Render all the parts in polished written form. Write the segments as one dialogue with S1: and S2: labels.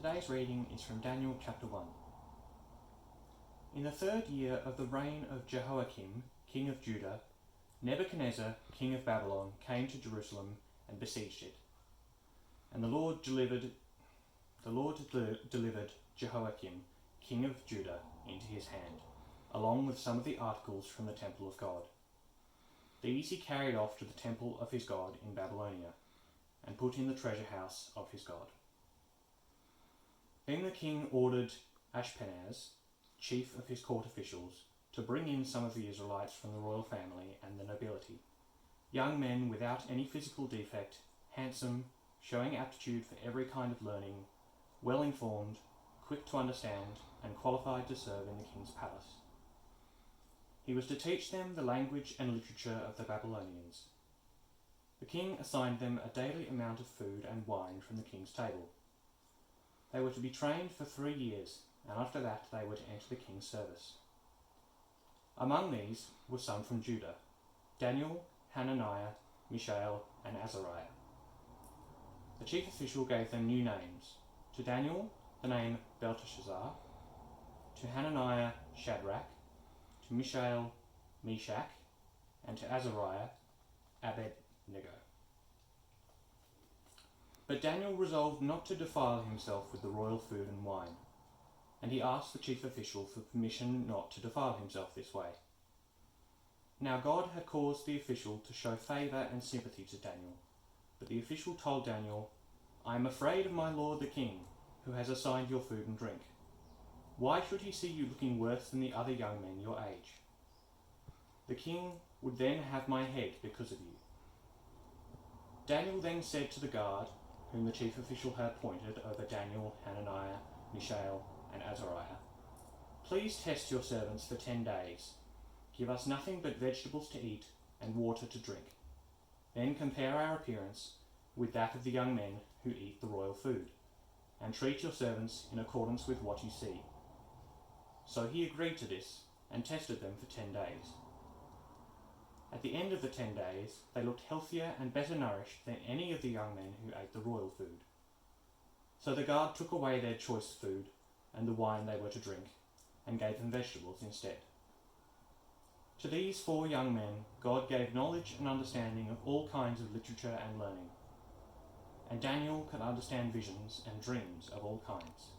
S1: Today's reading is from Daniel chapter 1. In the 3rd year of the reign of Jehoiakim, king of Judah, Nebuchadnezzar, king of Babylon, came to Jerusalem and besieged it. And the Lord delivered Jehoiakim, king of Judah, into his hand, along with some of the articles from the temple of God. These he carried off to the temple of his God in Babylonia, and put in the treasure house of his God. Then the king ordered Ashpenaz, chief of his court officials, to bring in some of the Israelites from the royal family and the nobility, young men without any physical defect, handsome, showing aptitude for every kind of learning, well informed, quick to understand, and qualified to serve in the king's palace. He was to teach them the language and literature of the Babylonians. The king assigned them a daily amount of food and wine from the king's table. They were to be trained for 3 years, and after that they were to enter the king's service. Among these were some from Judah: Daniel, Hananiah, Mishael, and Azariah. The chief official gave them new names. To Daniel, the name Belteshazzar; to Hananiah, Shadrach; to Mishael, Meshach; and to Azariah, Abednego. But Daniel resolved not to defile himself with the royal food and wine, and he asked the chief official for permission not to defile himself this way. Now God had caused the official to show favour and sympathy to Daniel, but the official told Daniel, "I am afraid of my lord the king, who has assigned your food and drink. Why should he see you looking worse than the other young men your age? The king would then have my head because of you." Daniel then said to the guard, whom the chief official had appointed over Daniel, Hananiah, Mishael, and Azariah, "Please test your servants for 10 days. Give us nothing but vegetables to eat and water to drink. Then compare our appearance with that of the young men who eat the royal food, and treat your servants in accordance with what you see." So he agreed to this and tested them for 10 days. At the end of the 10 days, they looked healthier and better nourished than any of the young men who ate the royal food. So the guard took away their choice food and the wine they were to drink, and gave them vegetables instead. To these 4 young men, God gave knowledge and understanding of all kinds of literature and learning, and Daniel could understand visions and dreams of all kinds.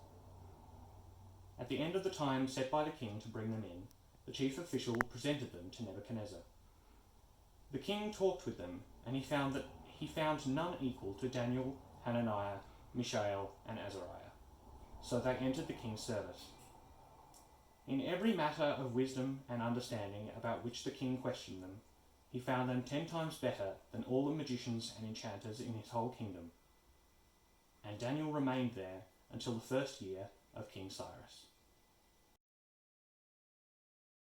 S1: At the end of the time set by the king to bring them in, the chief official presented them to Nebuchadnezzar. The king talked with them, and he found none equal to Daniel, Hananiah, Mishael, and Azariah. So they entered the king's service. In every matter of wisdom and understanding about which the king questioned them, he found them 10 times better than all the magicians and enchanters in his whole kingdom. And Daniel remained there until the 1st year of King Cyrus.